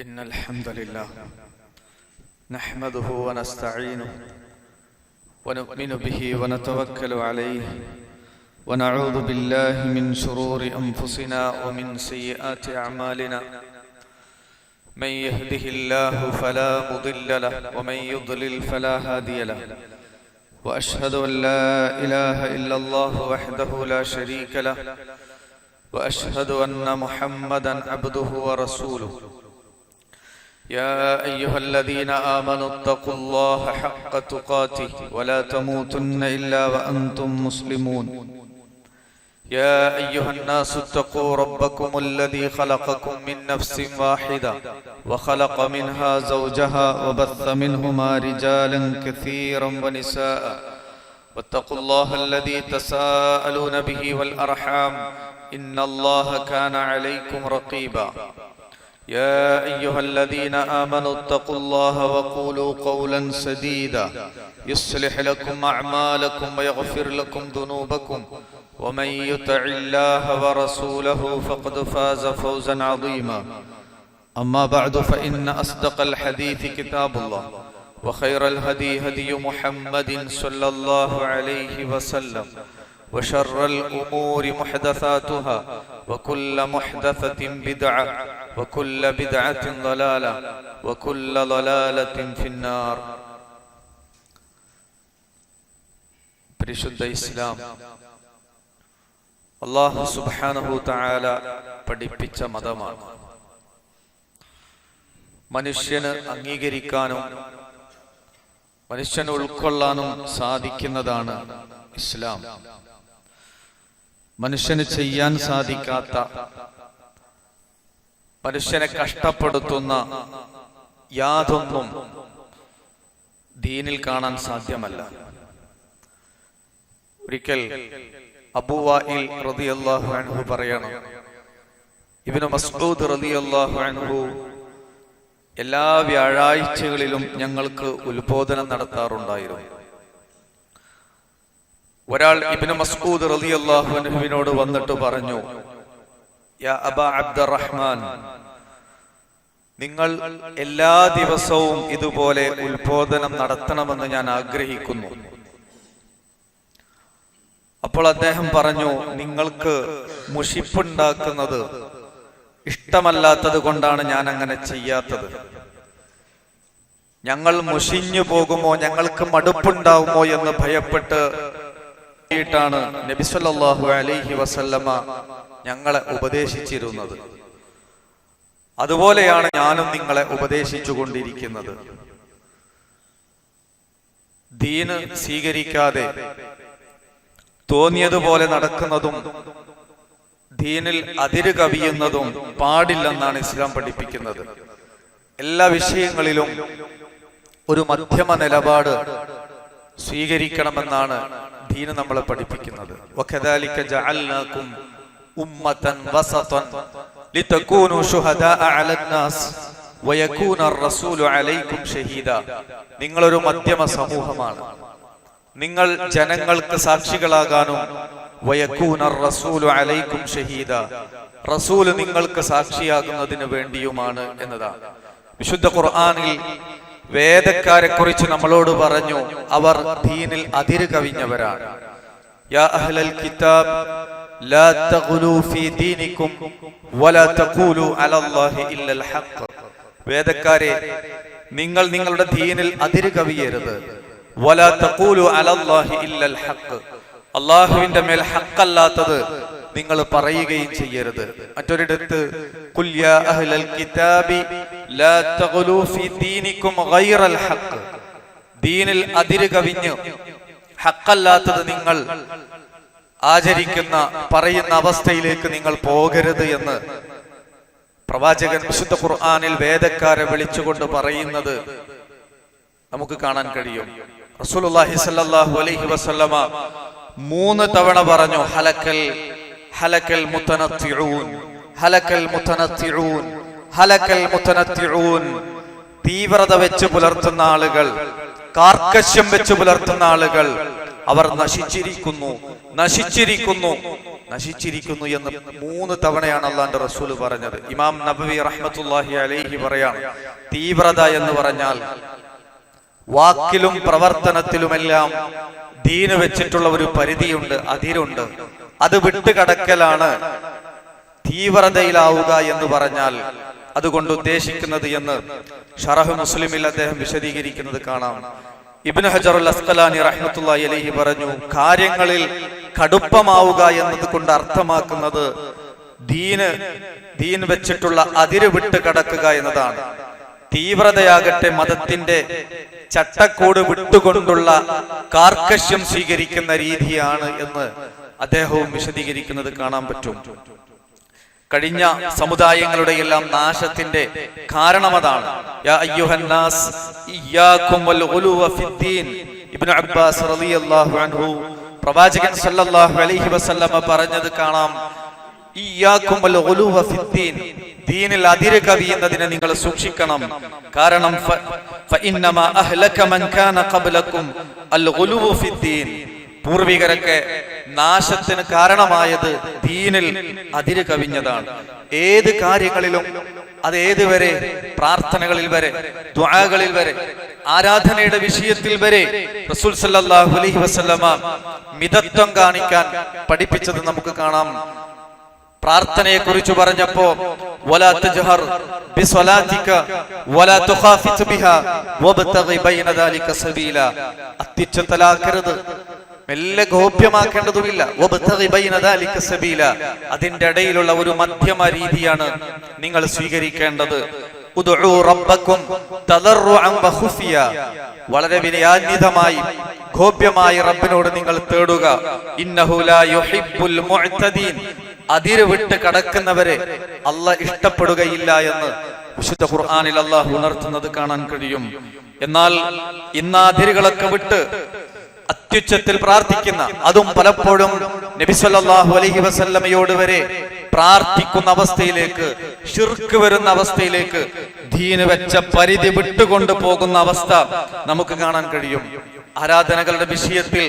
إن الحمد لله نحمده ونستعينه ونؤمن به ونتوكل عليه ونعوذ بالله من شرور أنفسنا ومن سيئات أعمالنا من يهده الله فلا مضل له ومن يضلل فلا هادي له وأشهد أن لا إله إلا الله وحده لا شريك له وأشهد أن محمدا عبده ورسوله يا أيها الذين آمنوا اتقوا الله حق تقاته ولا تموتن إلا وأنتم مسلمون يا أيها الناس اتقوا ربكم الذي خلقكم من نفس واحدة وخلق منها زوجها وبث منهما رجالا كثيرا ونساء واتقوا الله الذي تساءلون به والأرحام إن الله كان عليكم رقيبا يا أيها الذين آمنوا اتقوا الله وقولوا قولا سديدا يصلح لكم أعمالكم ويغفر لكم ذنوبكم ومن يطع الله ورسوله فقد فاز فوزا عظيما أما بعد فإن أصدق الحديث كتاب الله وخير الهدي هدي محمد صلى الله عليه وسلم وشر الأمور محدثاتها وكل محدثة بدعة وكل بدعة ضلالة وكل ضلالة في النار. പരിശുദ്ധ ഇസ്ലാം അല്ലാഹു സുബ്ഹാനഹു തആല പഠിപ്പിച്ച മതമാണ്. മനുഷ്യന് അംഗീകരിക്കാനും മനുഷ്യന് ഉൾക്കൊള്ളാനും സാധിക്കുന്നതാണ് ഇസ്ലാം. മനുഷ്യന് ചെയ്യാൻ സാധിക്കാത്ത, മനുഷ്യനെ കഷ്ടപ്പെടുത്തുന്ന യാതൊന്നും ദീനിൽ കാണാൻ സാധ്യമല്ല. ഒരിക്കൽ അബൂ വാഇൽ റളിയല്ലാഹു അൻഹു പറയണം, ഇബ്നു മസ്ഊദ് റളിയല്ലാഹു അൻഹു എല്ലാ വ്യാഴാഴ്ചകളിലും ഞങ്ങൾക്ക് ഉത്ബോധനം നടത്താറുണ്ടായിരുന്നു. ഒരാൾ ഇബ്നു മസ്ഊദ് റളിയല്ലാഹു അൻഹുവിനോട് വന്നിട്ട് പറഞ്ഞു, യാ അബാ അബ്ദുറഹ്മാൻ, നിങ്ങൾ എല്ലാ ദിവസവും ഇതുപോലെ ഉത്ബോധനം നടത്തണമെന്ന് ഞാൻ ആഗ്രഹിക്കുന്നു. അപ്പോൾ അദ്ദേഹം പറഞ്ഞു, നിങ്ങൾക്ക് മുഷിപ്പുണ്ടാക്കുന്നത് ഇഷ്ടമല്ലാത്തത് കൊണ്ടാണ് ഞാൻ അങ്ങനെ ചെയ്യാത്തത്. ഞങ്ങൾ മുഷിഞ്ഞു പോകുമോ, ഞങ്ങൾക്ക് മടുപ്പുണ്ടാവുമോ എന്ന് ഭയപ്പെട്ട് ാണ് നബി സല്ലല്ലാഹു അലൈഹി വസല്ലമ ഞങ്ങളെ ഉപദേശിച്ചിരുന്നത്. അതുപോലെയാണ് ഞാനും നിങ്ങളെ ഉപദേശിച്ചു കൊണ്ടിരിക്കുന്നത്. ദീന് സ്വീകരിക്കാതെ തോന്നിയതുപോലെ നടക്കുന്നതും ദീനിൽ അതിര് കവിയുന്നതും പാടില്ലെന്നാണ് ഇസ്ലാം പഠിപ്പിക്കുന്നത്. എല്ലാ വിഷയങ്ങളിലും ഒരു മധ്യമ നിലപാട് സ്വീകരിക്കണമെന്നാണ് ദീന് നമ്മളെ പഠിപ്പിക്കുന്നത്. വകദാലിക ജഅൽനാകും ഉമ്മതൻ വസതൻ ലിതകൂനു ശുഹദാഅ അലന്നാസ് വയകൂന അർ-റസൂലു അലൈക്കും ഷഹീദ. നിങ്ങളൊരു മധ്യമ സമൂഹമാണ്, നിങ്ങൾ ജനങ്ങൾക്ക് സാക്ഷികളാകാനും വയകൂന അർ-റസൂലു അലൈക്കും ഷഹീദ, റസൂൽ നിങ്ങൾക്ക് സാക്ഷിയാകുന്നതിന് വേണ്ടിയുമാണ് എന്നതാണ്. വിശുദ്ധ ഖുർആനിൽ വേദക്കാരെ കുറിച്ച് നമ്മളോട് പറഞ്ഞു, അവർ ദീനിൽ അതിര് കവിഞ്ഞവരാണ്. യാ അഹ്ലൽ കിതാബ് ലാ തഗ്ലൂ ഫീ ദീനികും വലാ തഖൂലു അലല്ലാഹി ഇല്ലൽ ഹഖ്. വേദക്കാരെ, നിങ്ങൾ നിങ്ങളുടെ ദീനിൽ അതിര് കവിയരുത്. വലാ തഖൂലു അലല്ലാഹി ഇല്ലൽ ഹഖ്, അല്ലാഹുവിന്റെ മേൽ ഹഖല്ലാത്തത് നിങ്ങൾ പറയുകയും ചെയ്യരുത്. മറ്റൊരിടത്ത് ഖുൽ യാ അഹ്ലൽ കിതാബി ലാ തഗ്ലൂ ഫീ ദീനികും ഗൈറൽ ഹഖ്, ദീനിൽ അതിര് കവിഞ്ഞ് ഹഖല്ലാത്തത് നിങ്ങൾ ആചരിക്കുന്ന പറയുന്ന അവസ്ഥയിലേക്ക് നിങ്ങൾ പോകരുത് എന്ന് പ്രവാചകൻ വിശുദ്ധ ഖുർആനിൽ വേദക്കാരെ വിളിച്ചുകൊണ്ട് പറയുന്നത് നമുക്ക് കാണാൻ കഴിയും. റസൂലുള്ളാഹി സ്വല്ലല്ലാഹു അലൈഹി വസല്ലമ 3 തവണ പറഞ്ഞു, ഹലക്കൽ മുതനത്തിഊൻ, ഹലക്കൽ മുതനത്തിഊൻ, ഹലക്കൽ മുതനത്തിഊൻ. തീവ്രത വെച്ച് പുലർത്തുന്ന ആളുകൾ, കാർക്കശ്യം വെച്ച് പുലർത്തുന്ന ആളുകൾ, അവർ നശിച്ചിരിക്കുന്നു. നശിച്ചിരിക്കുന്നു എന്ന് 3 തവണയാണ് അള്ളാന്റെ റസൂൽ പറഞ്ഞത്. ഇമാം നബവി റഹ്മത്തുള്ളാഹി അലൈഹി പറയാണ്, തീവ്രത എന്ന് പറഞ്ഞാൽ വാക്കിലും പ്രവർത്തനത്തിലുമെല്ലാം ദീന് വെച്ചിട്ടുള്ള ഒരു പരിധിയുണ്ട്, അതിരുണ്ട്. അത് വിട്ടുകടക്കലാണ് തീവ്രതയിലാവുക എന്ന് പറഞ്ഞാൽ അതുകൊണ്ട് ഉദ്ദേശിക്കുന്നത് എന്ന് ഷറഹ് മുസ്ലിമിൽ അദ്ദേഹം വിശദീകരിക്കുന്നത് കാണാം. ഇബ്നു ഹജറുൽ അസ്ഖലാനി റഹ്മത്തുള്ളാഹി അലൈഹി പറഞ്ഞു, കാര്യങ്ങളിൽ കടുപ്പമാവുക എന്നത് കൊണ്ട് അർത്ഥമാക്കുന്നത് ദീൻ വെച്ചിട്ടുള്ള അതിര് വിട്ട് കടക്കുക എന്നതാണ്. തീവ്രതയാകട്ടെ മതത്തിന്റെ ചട്ടക്കൂട് വിട്ടുകൊണ്ടുള്ള കാർക്കശ്യം സ്വീകരിക്കുന്ന രീതിയാണ് എന്ന് അദ്ദേഹവും വിശദീകരിക്കുന്നത് കാണാൻ പറ്റും. കഴിഞ്ഞ സമുദായങ്ങളുടെ എല്ലാം നാശത്തിന്റെ കാരണം അതാണ്. യാ അയ്യുഹന്നാസ് ഇയ്യാകും വൽ ഗുലുവ ഫിദ്ദീൻ. ഇബ്നു അബ്ബാസ് റളിയല്ലാഹു അൻഹു പ്രവാചകൻ സല്ലല്ലാഹു അലൈഹി വസല്ലമ പറഞ്ഞത് കാണാം, ഇയ്യാകും വൽ ഗുലുവ ഫിദ്ദീൻ, ദീനിൽ അതിര് കവിയുന്നതിനെ നിങ്ങൾ സൂക്ഷിക്കണം. കാരണം ഫഇന്നമാ അഹ്ലക മൻ കാന ഖബ്ലകും അൽ ഗുലുവ ഫിദ്ദീൻ, പൂർവികരൊക്കെ നാശത്തിന് കാരണമായത് ദീനിൽ അതിര് കവിഞ്ഞതാണ്. ഏത് കാര്യങ്ങളിലും, അത് ഏതുവരെ, പ്രാർത്ഥനകളിൽ വരെ, ദുആകളിൽ വരെ, ആരാധനയുടെ വിഷയത്തിൽ വരെ റസൂൽ സല്ലല്ലാഹു അലൈഹി വസല്ലമ മിതത്വം കാണിക്കാൻ പഠിപ്പിച്ചത് നമുക്ക് കാണാം. പ്രാർത്ഥനയെ കുറിച്ച് പറഞ്ഞപ്പോ വലാ തജ്ഹർ ബിസ്വലാതിക വലാ തുഖാഫിത് ബിഹാ വബ്തഗി ബൈന ദാലിക സബീല, അത്യുച്ചത്തിലാക്കരുത്, മെല്ലെ ഗോപ്യമാക്കേണ്ടതുമില്ല. അതിന്റെ ഇടയിലുള്ള ഒരു മധ്യമ രീതിയാണ് നിങ്ങൾ സ്വീകരിക്കേണ്ടത്. വളരെ വിനയാന്വിതമായി ഗോപ്യമായി റബ്ബിനോട് നിങ്ങൾ തേടുക. ഇന്നഹു ലാ യുഹിബ്ബുൽ മുഅ്തദീൻ, അതിര് വിട്ട് കടക്കുന്നവരെ അല്ലാഹ് ഇഷ്ടപ്പെടുകയില്ല എന്ന് വിശുദ്ധ ഖുർആനിൽ അല്ലാഹു ഉണർത്തുന്നത് കാണാൻ കഴിയും. എന്നാൽ ഇന്ന് അതിരുകളൊക്കെ വിട്ട് അത്യുച്ചത്തിൽ പ്രാർത്ഥിക്കുന്ന, അതും പലപ്പോഴും നബി സല്ലല്ലാഹു അലൈഹി വസല്ലമയോട് വരെ പ്രാർത്ഥിക്കുന്ന അവസ്ഥയിലേക്ക്, ശിർക്ക് വരുന്ന അവസ്ഥയിലേക്ക്, ദീന് വെച്ച പരിധി വിട്ടുകൊണ്ട് പോകുന്ന അവസ്ഥ നമുക്ക് കാണാൻ കഴിയും. ആരാധനകളുടെ വിഷയത്തിൽ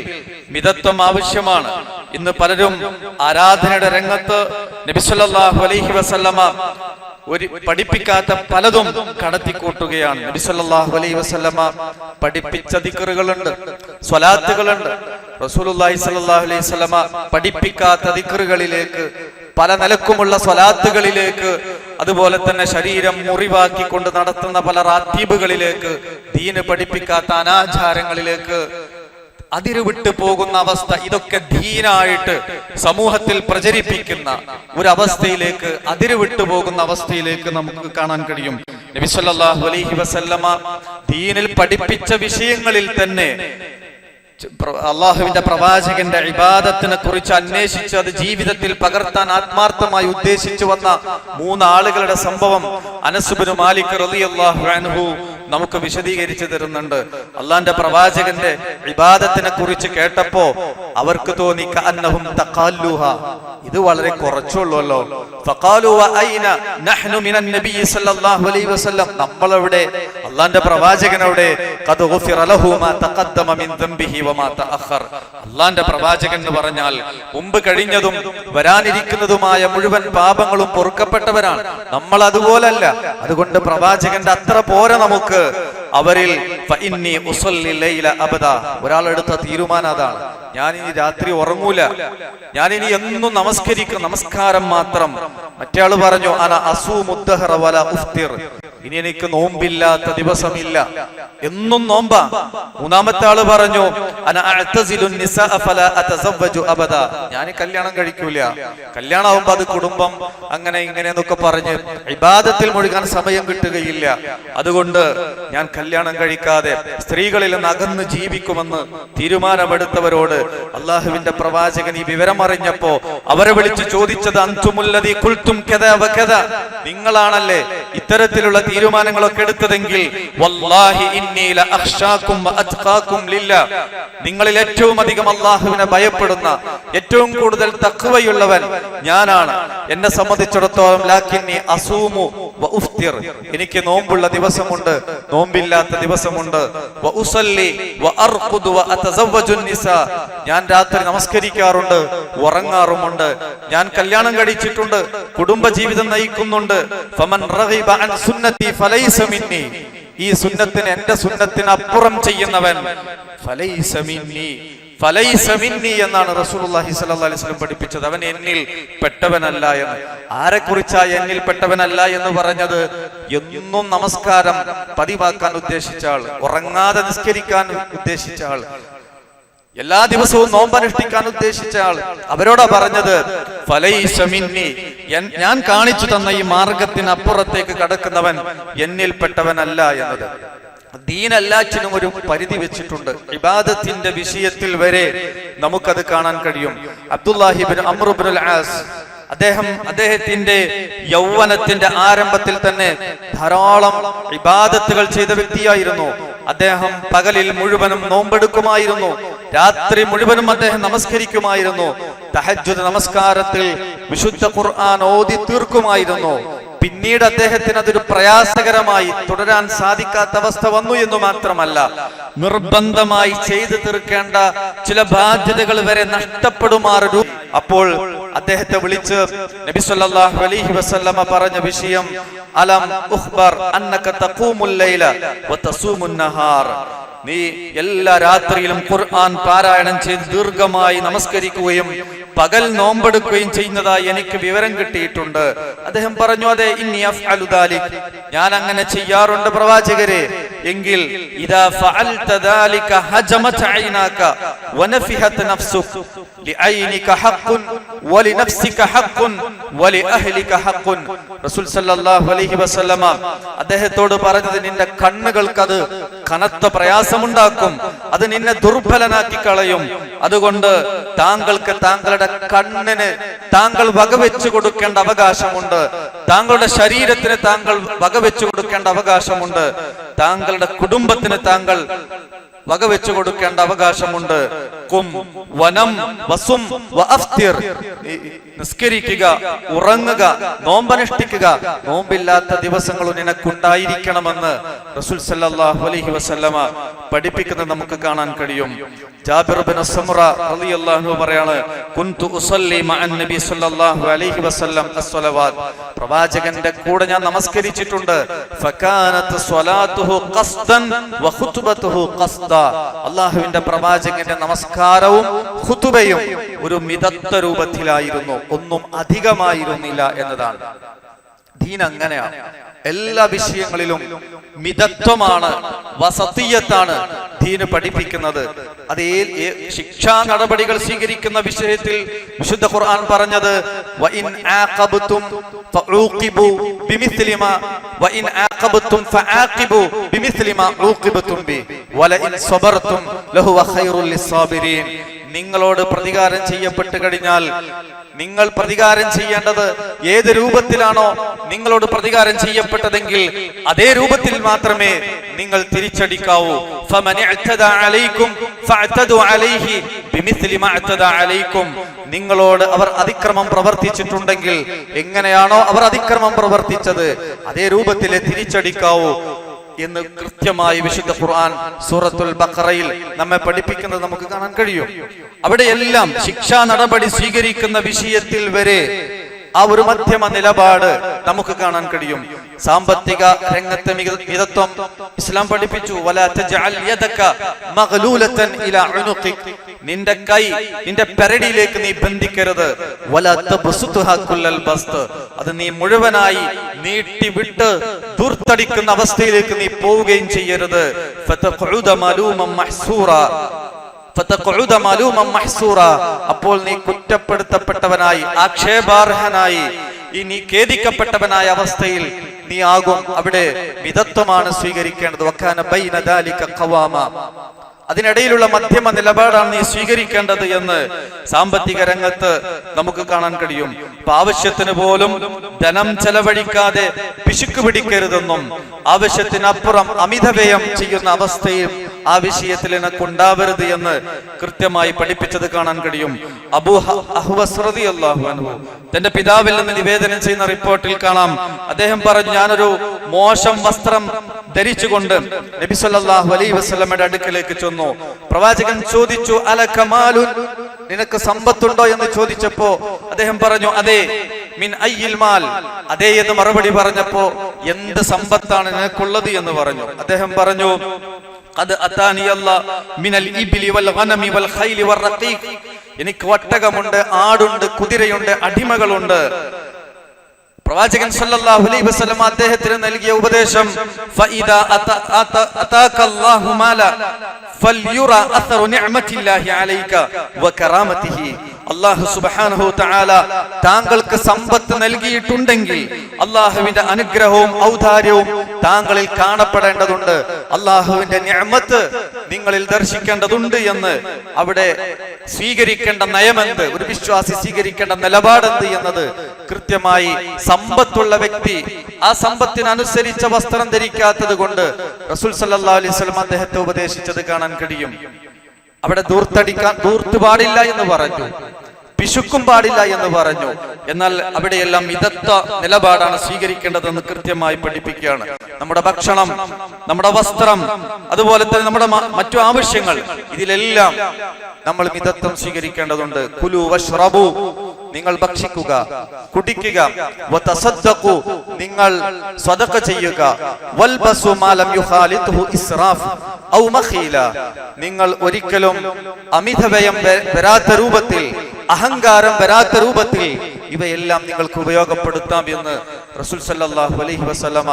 മിതത്വം ആവശ്യമാണ്. ഇന്ന് പലരും ആരാധനയുടെ രംഗത്ത് നബി സല്ലല്ലാഹു അലൈഹി വസല്ലമ പഠിപ്പിക്കാത്ത പലതും കടത്തിക്കൂട്ടുകയാണ്. നബി സല്ലല്ലാഹു അലൈഹി വസല്ലമ പഠിപ്പിച്ച ദിക്റുകളുണ്ട്, സ്വലാത്തുകളുണ്ട്. റസൂലുള്ളാഹി സ്വല്ലല്ലാഹു അലൈഹി വസല്ലമ പഠിപ്പിക്കാത്ത ദിക്റുകളിലേക്ക്, പല നിലക്കുമുള്ള സ്വലാത്തുകളിലേക്ക്, അതുപോലെ തന്നെ ശരീരം മുറിവാക്കിക്കൊണ്ട് നടത്തുന്ന പല റാത്തീബുകളിലേക്ക്, ദീന് പഠിപ്പിക്കാത്ത അനാചാരങ്ങളിലേക്ക് അതിരുവിട്ട് പോകുന്ന അവസ്ഥ, ഇതൊക്കെ ദീനായിട്ട് സമൂഹത്തിൽ പ്രചരിപ്പിക്കുന്ന ഒരു അവസ്ഥയിലേക്ക്, അതിരുവിട്ട് പോകുന്ന അവസ്ഥയിലേക്ക് നമുക്ക് കാണാൻ കഴിയും. നബി സല്ലല്ലാഹു അലൈഹി വസല്ലമ ദീനിൽ പഠിപ്പിച്ച വിഷയങ്ങളിൽ തന്നെ അള്ളാഹുവിന്റെ പ്രവാചകന്റെ ഇബാദത്തിനെ കുറിച്ച് അന്വേഷിച്ച് അത് ജീവിതത്തിൽ പകർത്താൻ ആത്മാർത്ഥമായി ഉദ്ദേശിച്ചു വന്ന 3 ആളുകളുടെ സംഭവം അനസ് ഇബ്നു മാലിക് റളിയല്ലാഹു അൻഹു നമുക്ക് വിശദീകരിച്ചു തരുന്നുണ്ട്. അള്ളാന്റെ പ്രവാചകന്റെ ഇബാദത്തിനെ കുറിച്ച് കേട്ടപ്പോ അവർക്ക് തോന്നി കഅന്നഹും തഖാല്ലുഹ, ഇത് വളരെ കുറച്ചുള്ളൂല്ലോ. ഫഖാലു വഅൈന നഹ്നു മിനൻ നബി സല്ലല്ലാഹു അലൈഹി വസല്ലം, നമ്മളെവിടെ, അള്ളാന്റെ പ്രവാചകനവിടെ? ഖദ് ഗുഫിറ ലഹു മാ തഖദ്ദമ മിൻ ദംബിഹി വമാ തഅഖർ. അള്ളാന്റെ പ്രവാചകൻ എന്ന് പറഞ്ഞാൽ മുമ്പ് കഴിഞ്ഞതും വരാനിരിക്കുന്നതുമായ മുഴുവൻ പാപങ്ങളും പൊറുക്കപ്പെട്ടവരാണ്. നമ്മൾ അതുപോലല്ല. അതുകൊണ്ട് പ്രവാചകന്റെ അത്ര പോര നമുക്ക്. അവരിൽ ഒരാളെടുത്ത തീരുമാനം അതാണ്, ഞാനിനി രാത്രി ഉറങ്ങൂല, ഞാനിനി എന്നും നമസ്കരിക്കും, നമസ്കാരം മാത്രം. മറ്റേ ആള് പറഞ്ഞു അന അസൂമുദ്ദഹറ വല ഉഫ്തിർ, ഇനി എനിക്ക് നോമ്പില്ലാത്ത ദിവസമില്ല, എന്നും നോമ്പാ. മൂന്നാമത്തെ ആള് പറഞ്ഞു അന അഅ്തസിലുൻ നിസാഅ ഫലാ അതസവ്വജു അബദ, ഞാൻ കല്യാണം കഴിക്കൂല, കല്യാണം ആവുമ്പോ അത് കുടുംബം അങ്ങനെ ഇങ്ങനെ എന്നൊക്കെ പറഞ്ഞ് ഇബാദത്തിൽ മുഴുകാൻ സമയം കിട്ടുകയില്ല, അതുകൊണ്ട് ഞാൻ കല്യാണം കഴിക്കാതെ സ്ത്രീകളിൽ നിന്ന് അകന്ന് ജീവിക്കുമെന്ന് തീരുമാനമെടുത്തവരോട് അള്ളാഹുവിന്റെ പ്രവാചകൻ ഈ വിവരം അറിഞ്ഞപ്പോ അവരെ വിളിച്ച് ചോദിച്ചത് അൻതുമുല്ലദീ ഖുൽതും കദാ വകദ, നിങ്ങളാണല്ലേ ഇത്തരത്തിലുള്ള തീരുമാനങ്ങളൊക്കെ എടുത്തതെങ്കിൽ വല്ലാഹി ഇന്നി ലഅഖ്ശാകും വഅത്ഖാകും ലില്ലാ, നിങ്ങളിൽ ഏറ്റവും അധികം അള്ളാഹുവിനെ ഭയപ്പെടുന്ന, ഏറ്റവും കൂടുതൽ തഖ്വയുള്ളവൻ ഞാനാണ്. എന്നെ സംബന്ധിച്ചിടത്തോളം ലാകിന്നി അസൂമു വഉഫ്തിർ, എനിക്ക് നോമ്പുള്ള ദിവസമുണ്ട്, നോമ്പില്ലാത്ത ദിവസമുണ്ട്. വഉസല്ലി വഅർഖുദു വഅതസവ്വജുൻ നിസാ, ഞാൻ രാത്രി നമസ്കരിക്കാറുണ്ട്, ഉറങ്ങാറുമുണ്ട്. ഞാൻ കല്യാണം കഴിച്ചിട്ടുണ്ട്, കുടുംബജീവിതം നയിക്കുന്നുണ്ട്. ഫമൻ റഗിബ അൻ സുന്നതി ഫലൈസ മിന്നി, ഈ സുന്നത്തിന്, എന്റെ സുന്നത്തിന് അപ്പുറം ചെയ്യുന്നവൻ ഫലൈസ മിന്നി, ഫലൈസ മിന്നി എന്നാണ് റസൂലുള്ളാഹി സ്വല്ലല്ലാഹു അലൈഹി വസല്ലം പഠിപ്പിച്ചത്. അവൻ എന്നിൽ പെട്ടവനല്ല എന്ന്. ആരെക്കുറിച്ചാ എന്നിൽ പെട്ടവനല്ല എന്ന് പറഞ്ഞത്? എന്നും നമസ്കാരം പതിവാക്കാൻ ഉദ്ദേശിച്ച ആൾ, ഉറങ്ങാതെ നിസ്കരിക്കാൻ ഉദ്ദേശിച്ച ആൾ, എല്ലാ ദിവസവും നോമ്പനുഷ്ഠിക്കാൻ ഉദ്ദേശിച്ച ആൾ, അവരോടാ പറഞ്ഞത് ഫലൈസ മിന്നി, ഞാൻ കാണിച്ചു തന്ന ഈ മാർഗത്തിനപ്പുറത്തേക്ക് കടക്കുന്നവൻ എന്നിൽ പെട്ടവനല്ല എന്നത്. ദീൻ എല്ലാറ്റിനും ഒരു പരിധി വെച്ചിട്ടുണ്ട്. ഇബാദത്തിന്റെ വിഷയത്തിൽ വരെ നമുക്കത് കാണാൻ കഴിയും. അബ്ദുല്ലാഹി ഇബ്നു അംർ ഇബ്നുൽ ആസ്, അദ്ദേഹത്തിന്റെ യൗവനത്തിന്റെ ആരംഭത്തിൽ തന്നെ ധാരാളം ഇബാദത്തുകൾ ചെയ്ത വ്യക്തിയായിരുന്നു. അദ്ദേഹം പകലിൽ മുഴുവനും നോമ്പെടുക്കുമായിരുന്നു, രാത്രി മുഴുവനും അദ്ദേഹം നമസ്കരിക്കുമായിരുന്നു. തഹജ്ജുദ് നമസ്കാരത്തിൽ വിശുദ്ധ ഖുർആൻ ഓതി തീർക്കുമായിരുന്നു. പിന്നീട് അദ്ദേഹത്തിന് അതൊരു പ്രയാസകരമായി തുടരാൻ സാധിക്കാത്ത അവസ്ഥ വന്നു എന്ന് മാത്രമല്ല, നിർബന്ധമായി ചെയ്തു തീർക്കേണ്ട ചില ബാധ്യതകൾ വരെ നഷ്ടപ്പെടുമാറു. അപ്പോൾ അദ്ദേഹത്തെ വിളിച്ച് നബി സല്ലല്ലാഹു അലൈഹി വസല്ലമ പറഞ്ഞ വിഷയം, അലം ഉഖ്ബർ അന്നക തഖൂമുൽ ലൈല വതസൂമുൻ നഹാർ, നീ എല്ലാ രാത്രിയിലും ഖുർആൻ പാരായണം ചെയ്ത് ദീർഘമായി നമസ്കരിക്കുകയും പകൽ നോമ്പെടുക്കുകയും ചെയ്യുന്നതായി എനിക്ക് വിവരം കിട്ടിയിട്ടുണ്ട്. അദ്ദേഹം പറഞ്ഞു, അതെ, ഇന്നി അഫ്അലു ദാലിക്, ഞാൻ അങ്ങനെ ചെയ്യാറുണ്ട് പ്രവാചകരെ. എങ്കിൽ ഇദാ ഫഅൽത ദാലിക ഹജമത ഐനാക വനഫിഹത നഫ്സുക ലിഐനിക ഹഖ്ഖുൻ വലിനഫ്സിക ഹഖ്ഖുൻ വലിഅഹ്ലിക ഹഖ്ഖുൻ. റസൂൽ സല്ലല്ലാഹു അലൈഹി വസല്ലമ അദ്ദേഹത്തോട് പറഞ്ഞത്, നിന്റെ കണ്ണുകൾക്ക് അത് കനത്ത പ്രയാസമുണ്ടാക്കും, അത് നിന്നെ ദുർബലനാക്കി കളയും. അതുകൊണ്ട് താങ്കൾക്ക് താങ്കളുടെ കണ്ണിന് താങ്കൾ വകവെച്ചു കൊടുക്കേണ്ട അവകാശമുണ്ട്, താങ്കളുടെ ശരീരത്തിന് താങ്കൾ വകവെച്ചു കൊടുക്കേണ്ട അവകാശമുണ്ട്, താങ്കളുടെ കുടുംബത്തിന് താങ്കൾ വകവെച്ചു കൊടുക്കേണ്ട അവകാശമുണ്ട്. കും വനം വസും വഅഫ്തിർ, നിസ്കരിക്കുക, ഉറങ്ങുക, നോമ്പനുഷ്ഠിക്കുക, നോമ്പില്ലാത്ത ദിവസങ്ങൾ നിനക്കുണ്ടായിരിക്കണമെന്ന് റസൂൽ സല്ലല്ലാഹു അലൈഹി വസല്ലമ പഠിപ്പിക്കുന്നത് നമുക്ക് കാണാൻ കഴിയും. ജാബിർ ഇബ്നു സമുറ റളിയല്ലാഹു അൻഹു പറയാണ്, കുൻതു ഉസല്ലി മഅൻ നബി സല്ലല്ലാഹു അലൈഹി വസല്ലം അസ്സലവാത്ത്, പ്രവാചകന്റെ കൂടെ ഞാൻ നമസ്കരിച്ചിട്ടുണ്ട്. ഫകാനത് സ്വലാത്തുഹു ഖസ്ദൻ വഖുതുബതുഹു ഖസ്ദ, അല്ലാഹുവിന്റെ പ്രവാചകന്റെ നമസ്കാരവും ഖുതുബയും ഒരു മിതത്വ രൂപത്തിലായിരുന്നു, ഒന്നും അധികമായിരുന്നില്ല എന്നതാണ്. ദീൻ അങ്ങനെയാണ്, എല്ലാ വിഷയങ്ങളിലും മിതത്വമാണ്, വസതിയത്താണ് ദീന് പഠിപ്പിക്കുന്നത്. അത് ശിക്ഷാ നടപടികൾ സ്വീകരിക്കുന്ന വിഷയത്തിൽ വിശുദ്ധ ഖുർആൻ പറഞ്ഞത്, വഇൻ ആഖബതും ഫഊഖിബു ബിമിസ്ലി മാ വഇൻ ആഖബതും ഫആഖിബു ബിമിസ്ലി മാ ഊഖിബതും ബി വലഇൻ സബർതും ലഹുവ ഖൈറുൽ ലിസ്സാബിരീൻ. നിങ്ങളോട് പ്രതികാരം ചെയ്യപ്പെട്ട് കഴിഞ്ഞാൽ നിങ്ങൾ പ്രതികാരം ചെയ്യേണ്ടത് ഏത് രൂപത്തിലാണോ നിങ്ങളോട് പ്രതികാരം ചെയ്യപ്പെട്ടതെങ്കിൽ അതേ രൂപത്തിൽ മാത്രമേ നിങ്ങൾ തിരിച്ചടിക്കാവൂ. നിങ്ങളോട് അവർ അതിക്രമം പ്രവർത്തിച്ചിട്ടുണ്ടെങ്കിൽ എങ്ങനെയാണോ അവർ അതിക്രമം പ്രവർത്തിച്ചത് അതേ രൂപത്തിലെ തിരിച്ചടിക്കാവൂ എന്ന് കൃത്യമായി വിശുദ്ധ ഖുർആൻ സൂറത്തുൽ ബഖറയിൽ നമ്മെ പഠിപ്പിക്കുന്നത് നമുക്ക് കാണാൻ കഴിയും. അവിടെയെല്ലാം ശിക്ഷാ നടപടി സ്വീകരിക്കുന്ന വിഷയത്തിൽ വരെ ആ ഒരു മധ്യമ നിലപാട് നമുക്ക് കാണാൻ കഴിയും. സാമ്പത്തിക രംഗത്തെ മിതത്വം ഇസ്ലാം പഠിപ്പിച്ചു. വലാ തജഅൽ യദക മഗ്ലൂലതൻ ഇലാ ഉനുഖിക്, നിന്റെ കൈ നിന്റെ പെരടിയിലേക്ക് നീ ബന്ധിക്കരുത്. വലാ തബ്സുതുഹാ കുല്ലൽ ബസ്ത്, അത് നീ മുഴുവനായി നീട്ടി വിട്ട് ദൂർത്തടിക്കുന്ന അവസ്ഥയിലേക്ക് നീ പോവുകയും ചെയ്യരുത്. ഫതഖഉദ മലൂമൻ മഹ്സൂറ, അപ്പോൾ നീ കുറ്റപ്പെടുത്തപ്പെട്ടവനായി, ആക്ഷേപാർഹനായി, നീ ഖേദിക്കപ്പെട്ടവനായ അവസ്ഥയിൽ നീ ആകും. അവിടെ മിതത്വമാണ് സ്വീകരിക്കേണ്ടത്. വകാന ബൈന ദാലിക ഖവാമ, അതിനിടയിലുള്ള മധ്യമ നിലപാടാണ് നീ സ്വീകരിക്കേണ്ടത് എന്ന് സാമ്പത്തിക രംഗത്ത് നമുക്ക് കാണാൻ കഴിയും. ആവശ്യത്തിന് പോലും ധനം ചെലവഴിക്കാതെ പിശുക്ക് പിടിക്കരുതെന്നും ആവശ്യത്തിനപ്പുറം അമിതവ്യയം ചെയ്യുന്ന അവസ്ഥയും ആ വിഷയത്തിൽ എനക്കുണ്ടാവരുത് എന്ന് കൃത്യമായി പഠിപ്പിച്ചത് കാണാൻ കഴിയും. അബൂ അഹ്വസ് റളിയല്ലാഹു അൻഹു തന്റെ പിതാവിൽ നിന്ന് നിവേദനം ചെയ്യുന്ന റിപ്പോർട്ടിൽ കാണാം, അദ്ദേഹം പറഞ്ഞു, ഞാനൊരു മോശം വസ്ത്രം ധരിച്ചുകൊണ്ട് നബി സല്ലല്ലാഹു അലൈഹി വസല്ലമയുടെ അടുക്കലേക്ക് ചെന്നു. പ്രവാചകൻ ചോദിച്ചു, അലക മാലുൻ, നിനക്ക് സമ്പത്തുണ്ടോ എന്ന് ചോദിച്ചപ്പോ അദ്ദേഹം പറഞ്ഞു, അതെ. മിൻ അയ്യിൽ മാൽ, അതേ എന്ന് മറുപടി പറഞ്ഞപ്പോ, എന്ത് സമ്പത്താണ് നിനക്കുള്ളത് എന്ന് പറഞ്ഞു. അദ്ദേഹം പറഞ്ഞു, ഖദ് അതാനി അല്ലാഹ് മിനൽ ഇബ്ലി വൽ ഗനമി വൽ ഖൈലി വർ റഖീഖ്, എനിക്ക് ഒട്ടകമുണ്ട്, ആടുണ്ട്, കുതിരയുണ്ട്, അടിമകളുണ്ട്. പ്രവാചകൻ സല്ലല്ലാഹു അലൈഹി വസല്ലം അദ്ദേഹത്തിന് നൽകിയ ഉപദേശം, ഫഇദാ അതാകല്ലാഹു മാല ഫൽയുറ അഥറു നിഅമത്തില്ലാഹി അലൈക വകറാമതിഹി, അല്ലാഹു സുബ്ഹാനഹു തആല താങ്കൾക്ക് സമ്പത്ത് നൽകിയിട്ടുണ്ടെങ്കിൽ അല്ലാഹുവിന്റെ അനുഗ്രഹവും ഔദാര്യവും താങ്കളിൽ കാണപ്പെടേണ്ടതുണ്ട്, അല്ലാഹുവിന്റെ നിഅമത്ത് നിങ്ങളിൽ ദർശിക്കേണ്ടതുണ്ട് എന്ന് അവിടെ സ്വീകരിക്കേണ്ട നയമെന്ത്, ഒരു വിശ്വാസി സ്വീകരിക്കേണ്ട നിലപാടെന്ത് എന്നത് കൃത്യമായി സമ്പത്തുള്ള വ്യക്തി ആ സമ്പത്തിനനുസരിച്ച വസ്ത്രം ധരിക്കാത്തത് കൊണ്ട് റസൂൽ സല്ലല്ലാഹു അലൈഹി വസല്ലം അദ്ദേഹത്തെ ഉപദേശിച്ചത് കാണാൻ കഴിയും. അവിടെ ധൂർത്ത് പാടില്ല എന്ന് പറഞ്ഞു, പിശുക്കും പാടില്ല എന്ന് പറഞ്ഞു. എന്നാൽ അവിടെയെല്ലാം മിതത്വ നിലപാടാണ് സ്വീകരിക്കേണ്ടതെന്ന് കൃത്യമായി പഠിപ്പിക്കുകയാണ്. നമ്മുടെ ഭക്ഷണം, നമ്മുടെ വസ്ത്രം, അതുപോലെ തന്നെ നമ്മുടെ മറ്റു ആവശ്യങ്ങൾ, ഇതിലെല്ലാം നമ്മൾ മിതത്വം സ്വീകരിക്കേണ്ടതുണ്ട്. കുലു വശ്റബു, നിങ്ങൾ ഭക്ഷിക്കുക, കുടിക്കുക, വതസദ്ദഖു, നിങ്ങൾ സദഖ ചെയ്യുക, വൽബസു മാ ലം യുഖാലിതുഹു ഇസ്റാഫ് ഔ മഖീല, നിങ്ങൾ ഒരിക്കലും അമിതവ്യയം വരാത്ത രൂപത്തിൽ, അഹങ്കാരം വരാത്ത രൂപത്തിൽ ഇവയെല്ലാം നിങ്ങൾക്ക് ഉപയോഗപ്പെടുത്താം എന്ന് റസൂൽ സല്ലല്ലാഹു അലൈഹി വസല്ലമ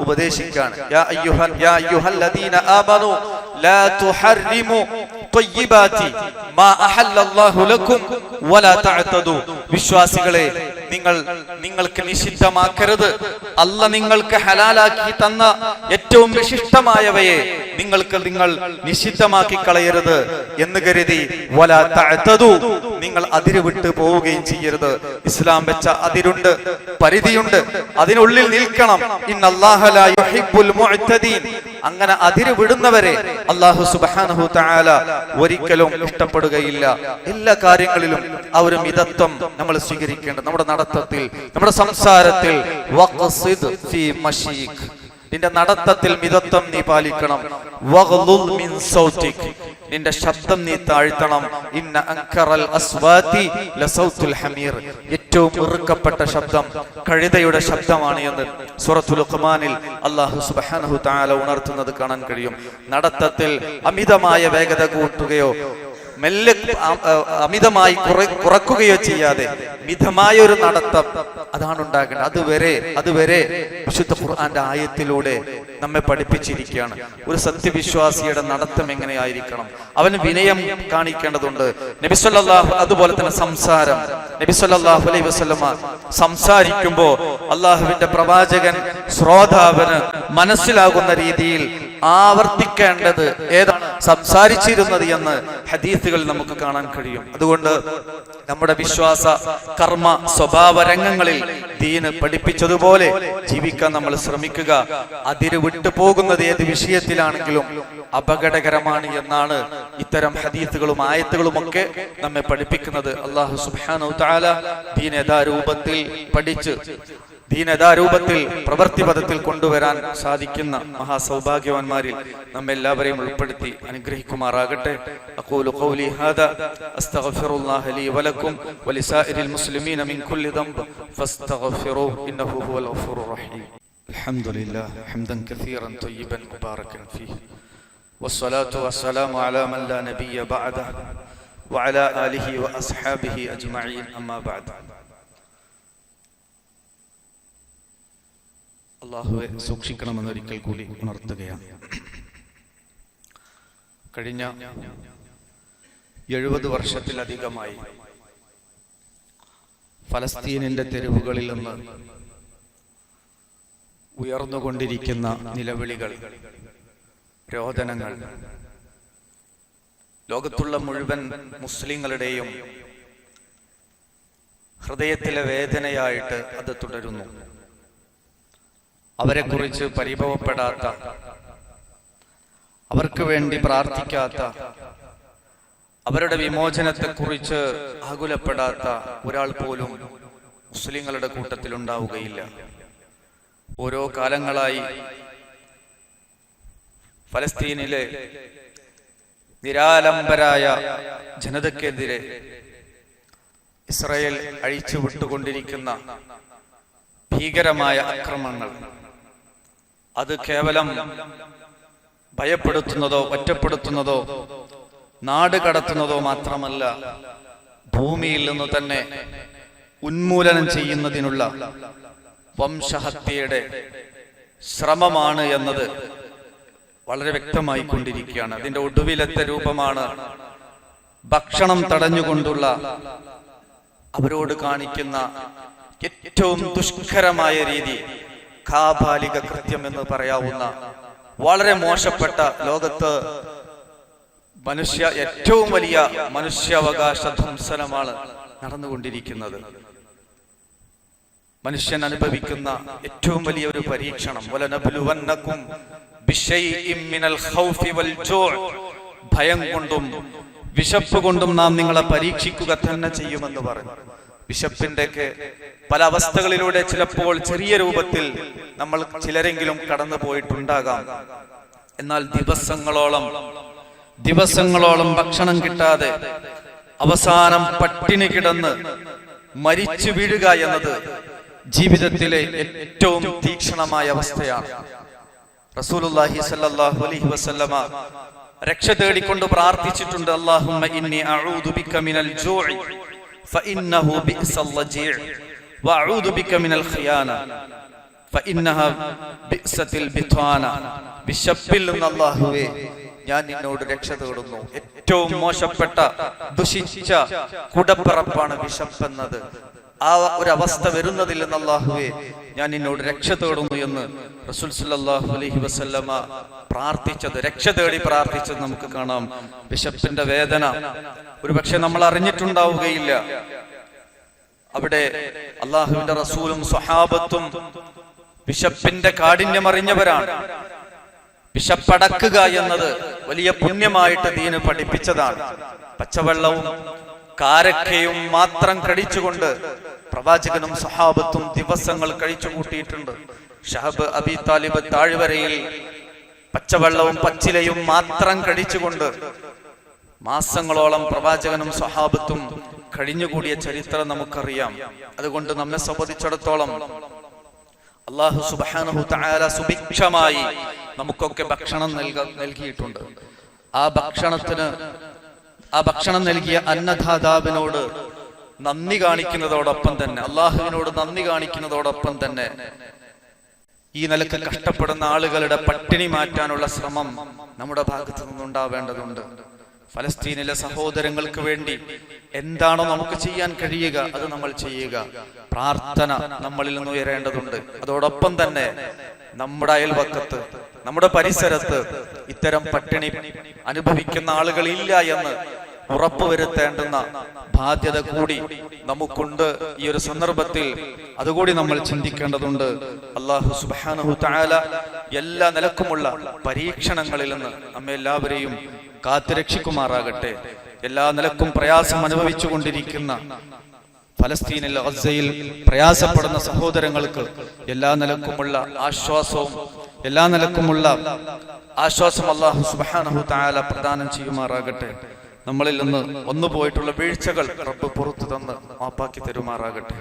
ഉപദേശിക്കാണ്. യാ അയ്യുഹല്ലദീന ആമനൂ ലാ തുഹർരിമു ത്വയ്യിബാതി മാ അഹല്ലല്ലാഹു ലക്കും വലാ തഅതദു, വിശ്വാസികളെ, നിങ്ങൾക്ക് നിഷിദ്ധമാക്കരുത്, അല്ല നിങ്ങൾക്ക് ഹലാലാക്കി തന്ന ഏറ്റവും വിശിഷ്ടമായവയെ നിങ്ങൾ നിഷിദ്ധമാക്കി കളയരുത് എന്ന് കരുതി വലാ തഅതദു, നിങ്ങൾ അതിര് വിട്ട് പോവുകയും ചെയ്യരുത്. ഇസ്ലാം വെച്ച അതിരുണ്ട്, പരിധിയുണ്ട്, അതിനുള്ളിൽ നിൽക്കണം. ഇന്നല്ലാഹ ലാ യുഹിബ്ബുൽ മുഅ്തദീൻ, അങ്ങനെ അതിര് വിടുന്നവരെ അല്ലാഹു സുബ്ഹാനഹു തആല ഒരിക്കലും ഇഷ്ടപ്പെടുകയില്ല. എല്ലാ കാര്യങ്ങളിലും ആ ഒരു മിതത്വം നമ്മൾ സ്വീകരിക്കേണ്ടത്. നമ്മുടെ നടത്തത്തിൽ, നമ്മുടെ സംസാരത്തിൽ, വഖ്സിദ് ഫീ മശീഖ്, നിന്റെ നടത്തത്തിൽ മിതത്വം നീ പാലിക്കണം. വഗ്ളുൽ മിൻ സൗതിക്, നിന്റെ ശബ്ദം നീ താഴ്ത്തണം. ഇന്ന അൻകറൽ അസ്വാതി ലസൗതുൽ ഹമീർ, ഏറ്റവും ഇറുക്കപ്പെട്ട ശബ്ദം കഴുതയുടെ ശബ്ദമാണ് എന്ന് സൂറത്തുൽ ലുഖ്മാനിൽ അല്ലാഹു സുബ്ഹാനഹു തആല ഉണർത്തുന്നത് കാണാൻ കഴിയും. നടത്തത്തിൽ അമിതമായ വേഗത കൂട്ടുകയോ മെല്ലെ അമിതമായി കുറക്കുകയോ ചെയ്യാതെ മിതമായ ഒരു നടത്തം അതാണ് ഉണ്ടാകേണ്ടത്. അതുവരെ വിശുദ്ധ ഖുർആന്റെ ആയത്തിലൂടെ നമ്മെ പഠിപ്പിച്ചിരിക്കുകയാണ്. ഒരു സത്യവിശ്വാസിയുടെ നടത്തം എങ്ങനെയായിരിക്കണം, അവന് വിനയം കാണിക്കേണ്ടതുണ്ട്. നബി സല്ലല്ലാഹു, അതുപോലെ തന്നെ സംസാരം, നബി സല്ലല്ലാഹു അലൈഹി വസല്ലമ സംസാരിക്കുമ്പോ അള്ളാഹുവിന്റെ പ്രവാചകൻ ശ്രോതാവിന് മനസ്സിലാകുന്ന രീതിയിൽ ആവർത്തിക്കേണ്ടത് ഏതാണ് സംസാരിച്ചിരുന്നത് എന്ന് ഹദീസുകൾ നമുക്ക് കാണാൻ കഴിയും. അതുകൊണ്ട് നമ്മുടെ വിശ്വാസ കർമ്മ സ്വഭാവ രംഗങ്ങളിൽ ദീന് പഠിപ്പിച്ചതുപോലെ ജീവിക്കാൻ നമ്മൾ ശ്രമിക്കുക. അതിര് വിട്ടു പോകുന്നത് ഏത് വിഷയത്തിലാണെങ്കിലും അപകടകരമാണ് എന്നാണ് ഇത്തരം ഹദീസുകളും ആയത്തുകളും ഒക്കെ നമ്മെ പഠിപ്പിക്കുന്നത്. അല്ലാഹു സുബ്ഹാനഹു തആല ദീൻ യഥാരൂപത്തിൽ പഠിച്ച് ദീൻ യഥാരൂപത്തിൽ പ്രവൃത്തിപഥത്തിൽ കൊണ്ടുവരാൻ സാധിക്കുന്ന മഹാസൗഭാഗ്യവാന്മാരിൽ നമ്മെല്ലാവരെയും ഉൾപ്പെടുത്തി അനുഗ്രഹിക്കുമാറാകട്ടെ. അഖൂലു ഖൗലി ഹാദാ അസ്തഗ്ഫിറുല്ലാഹ ലീ വലക്കും വലിസാഇരിൽ മുസ്ലിമീന മിൻ കുല്ലി ദംബ് ഫസ്തഗ്ഫിറൂഹു ഇന്നഹു ഹുവൽ ഗഫൂറുർ റഹീം. അൽഹംദുലില്ലാഹ് ഹംദൻ കസീറൻ ത്വയ്യിബൻ മുബാറകൻ ഫീഹി വസ്സലാത്തു വസ്സലാമു അലാ മൻ ലാ നബിയ്യ ബഅദഹു വഅലാ ആലിഹി വഅസ്ഹാബിഹി അജ്മഈൻ. അമ്മാ ബഅദ്. അല്ലാഹുവെ സൂക്ഷിക്കണമെന്നൊരിക്കൽ കൂടി ഉണർത്തുകയാണ്. കഴിഞ്ഞ 70 വർഷത്തിലധികമായി ഫലസ്തീനിന്റെ തെരുവുകളിൽ നിന്ന് ഉയർന്നുകൊണ്ടിരിക്കുന്ന നിലവിളികൾ, രോദനങ്ങൾ ലോകത്തുള്ള മുഴുവൻ മുസ്ലിങ്ങളുടെയും ഹൃദയത്തിലെ വേദനയായിട്ട് അത് തുടരുന്നു. അവരെക്കുറിച്ച് പരിഭവപ്പെടാത്ത, അവർക്ക് വേണ്ടി പ്രാർത്ഥിക്കാത്ത, അവരുടെ വിമോചനത്തെക്കുറിച്ച് ആകുലപ്പെടാത്ത ഒരാൾ പോലും മുസ്ലിങ്ങളുടെ കൂട്ടത്തിൽ ഉണ്ടാവുകയില്ല. ഓരോ കാലങ്ങളായി ഫലസ്തീനിലെ നിരാലംബരായ ജനതയ്ക്കെതിരെ ഇസ്രായേൽ അഴിച്ചുവിട്ടുകൊണ്ടിരിക്കുന്ന ഭീകരമായ ആക്രമണങ്ങൾ അത് കേവലം ഭയപ്പെടുത്തുന്നതോ ഒറ്റപ്പെടുത്തുന്നതോ നാട് കടത്തുന്നതോ മാത്രമല്ല, ഭൂമിയിൽ നിന്ന് തന്നെ ഉന്മൂലനം ചെയ്യുന്നതിനുള്ള വംശഹത്യയുടെ ശ്രമമാണ് എന്നത് വളരെ വ്യക്തമായി കൊണ്ടിരിക്കുകയാണ്. അതിന്റെ ഒടുവിലത്തെ രൂപമാണ് ഭക്ഷണം തടഞ്ഞുകൊണ്ടുള്ള അവരോട് കാണിക്കുന്ന ഏറ്റവും ദുഷ്കരമായ രീതി, കാബാലിക കൃത്യം എന്ന് പറയാവുന്ന വളരെ മോശപ്പെട്ട, ലോകത്ത് ഏറ്റവും വലിയ മനുഷ്യാവകാശ ധ്വംസനമാണ് നടന്നുകൊണ്ടിരിക്കുന്നത്. മനുഷ്യൻ അനുഭവിക്കുന്ന ഏറ്റവും വലിയ ഒരു പരീക്ഷണം. വലനബ്ലുവന്നകും ബിശൈഇൻ മിനൽ ഖൗഫി വൽ ജൂഅ്, ഭയം കൊണ്ടും വിശപ്പ് കൊണ്ടും നാം നിങ്ങളെ പരീക്ഷിക്കുക തന്നെ ചെയ്യുമെന്ന് പറഞ്ഞു. വിശപ്പിന്റെ പല അവസ്ഥകളിലൂടെ ചിലപ്പോൾ ചെറിയ രൂപത്തിൽ നമ്മൾ ചിലരെങ്കിലും കടന്നു പോയിട്ടുണ്ടാകാം. എന്നാൽ ദിവസങ്ങളോളം ഭക്ഷണം കിട്ടാതെ അവസാനം പട്ടിണി കിടന്ന് മരിച്ചു വീഴുക എന്നത് ജീവിതത്തിലെ ഏറ്റവും തീക്ഷ്ണമായ അവസ്ഥയാണ്. റസൂലുള്ളാഹി സ്വല്ലല്ലാഹു അലൈഹി വസല്ലമ രക്ഷ തേടിക്കൊണ്ട് പ്രാർത്ഥിച്ചിട്ടുണ്ട്. അല്ലാഹുമ്മ ഇന്നി അഊദു ബിക മിനൽ ജൂഇ ഫഇന്നഹു ബിഅസൽ ലജീഅ് വഅഊദു ബിക മിനൽ ഖിയാന ഫഇന്നഹ ബിഅസത്തിൽ ബിത്വാന. വിശപ്പിൽ നിന്ന് അല്ലാഹുവേ ഞാൻ നിന്നോട് രക്ഷ തേടുന്നു. ഏറ്റവും മോശപ്പെട്ട ദുഷിച്ച കുടപ്പിറപ്പാണ് വിശപ്പെന്നത്. ആ ഒരു അവസ്ഥ വരുന്നതിൽ നിന്ന് അല്ലാഹുവേ ഞാൻ നിന്നോട് രക്ഷ തേടുന്നു എന്ന് റസൂൽ സല്ലല്ലാഹു അലൈഹി വസല്ലമ പ്രാർത്ഥിച്ചത്, രക്ഷ തേടി പ്രാർത്ഥിച്ചത് നമുക്ക് കാണാം. വിശപ്പിന്റെ വേദന ഒരുപക്ഷെ നമ്മൾ അറിഞ്ഞിട്ടുണ്ടാവുകയില്ല. അവിടെ അല്ലാഹുവിന്റെ റസൂലും സ്വഹാബത്തും വിശപ്പിന്റെ കാഠിന്യം അറിഞ്ഞവരാണ്. വിശപ്പടക്കുക എന്നത് വലിയ പുണ്യമായിട്ട് ദീന് പഠിപ്പിച്ചതാണ്. പച്ചവെള്ളവും കാരക്കയും മാത്രം കഴിച്ചുകൊണ്ട് പ്രവാചകനും സഹാബത്തും ദിവസങ്ങൾ കഴിച്ചു കൂട്ടിയിട്ടുണ്ട്. ഷഹബ് അബി താലിബ് താഴ്വരയിൽ പച്ചവെള്ളവും പച്ചിലയും മാത്രം കഴിച്ചുകൊണ്ട് മാസങ്ങളോളം പ്രവാചകനും സഹാബത്തും കഴിഞ്ഞുകൂടിയ ചരിത്രം നമുക്കറിയാം. അതുകൊണ്ട് നമ്മെ സംബന്ധിച്ചിടത്തോളം അല്ലാഹു സുബ്ഹാനഹു തആല സുഭിക്ഷമായി നമുക്കൊക്കെ ഭക്ഷണം നൽകിയിട്ടുണ്ട്. ആ ഭക്ഷണം നൽകിയ അന്നദാതാവിനോട് നന്ദി കാണിക്കുന്നതോടൊപ്പം തന്നെ, അള്ളാഹുവിനോട് നന്ദി കാണിക്കുന്നതോടൊപ്പം തന്നെ ഈ നിലക്ക് കഷ്ടപ്പെടുന്ന ആളുകളുടെ പട്ടിണി മാറ്റാനുള്ള ശ്രമം നമ്മുടെ ഭാഗത്തു നിന്നുണ്ടാവേണ്ടതുണ്ട്. ഫലസ്തീനിലെ സഹോദരങ്ങൾക്ക് വേണ്ടി എന്താണോ നമുക്ക് ചെയ്യാൻ കഴിയുക അത് നമ്മൾ ചെയ്യുക. പ്രാർത്ഥന നമ്മളിൽ നിന്ന് ഉയരേണ്ടതുണ്ട്. അതോടൊപ്പം തന്നെ നമ്മുടെ അയൽവക്കത്ത്, നമ്മുടെ പരിസരത്ത് ഇത്തരം പട്ടിണി അനുഭവിക്കുന്ന ആളുകളില്ല എന്ന് ഉറപ്പുവരുത്തേണ്ടുന്ന ബാധ്യത കൂടി നമുക്കുണ്ട്. ഈ ഒരു സന്ദർഭത്തിൽ അതുകൂടി നമ്മൾ ചിന്തിക്കേണ്ടതുണ്ട്. അല്ലാഹു സുബ്ഹാനഹു തആല എല്ലാ നിലക്കുമുള്ള പരീക്ഷണങ്ങളിൽ നിന്ന് നമ്മെ എല്ലാവരെയും കാത്തുരക്ഷിക്കുമാറാകട്ടെ. എല്ലാ നിലക്കും പ്രയാസം അനുഭവിച്ചു കൊണ്ടിരിക്കുന്ന ഫലസ്തീനിൽ ഗസയിൽ പ്രയാസപ്പെടുന്ന സഹോദരങ്ങൾക്ക് എല്ലാ നിലക്കുമുള്ള ആശ്വാസം അല്ലാഹു സുബ്ഹാനഹു തആല പ്രദാനം ചെയ്യുമാറാകട്ടെ. നമ്മളിൽ നിന്ന് വന്നുപോയിട്ടുള്ള വീഴ്ചകൾ റബ്ബ് പുറത്തു തന്ന് മാപ്പാക്കി തരുമാറാകട്ടെ.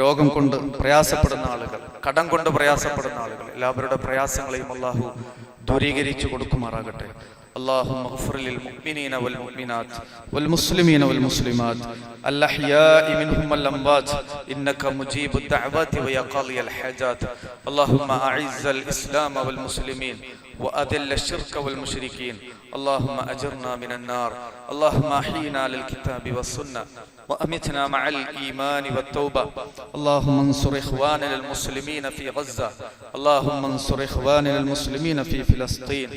രോഗം കൊണ്ട് പ്രയാസപ്പെടുന്ന ആളുകൾ, കടം കൊണ്ട് പ്രയാസപ്പെടുന്ന ആളുകൾ, എല്ലാവരുടെ പ്രയാസങ്ങളെയും അല്ലാഹു ദൂരീകരിച്ചു കൊടുക്കുമാറാകട്ടെ. اللهم اغفر للمؤمنين والمؤمنات والمسلمين والمسلمات الأحياء منهم والأموات إنك مجيب الدعوات ويا قاضي الحاجات. اللهم أعز الإسلام والمسلمين وأذل الشرك والمشركين. اللهم أجرنا من النار. اللهم أحينا للكتاب والسنة وأمتنا مع الإيمان والتوبة. اللهم انصر إخواننا المسلمين في غزة. اللهم انصر إخواننا المسلمين في فلسطين.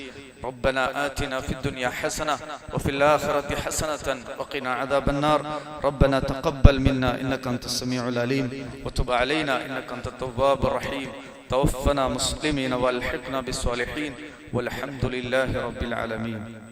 ربنا آتنا في الدنيا حسنة وفي الآخرة حسنة وقنا عذاب النار. ربنا تقبل منا إنك أنت السميع العليم وتب علينا إنك أنت التواب الرحيم. توفنا مسلمين والحقنا بالصالحين والحمد لله رب العالمين.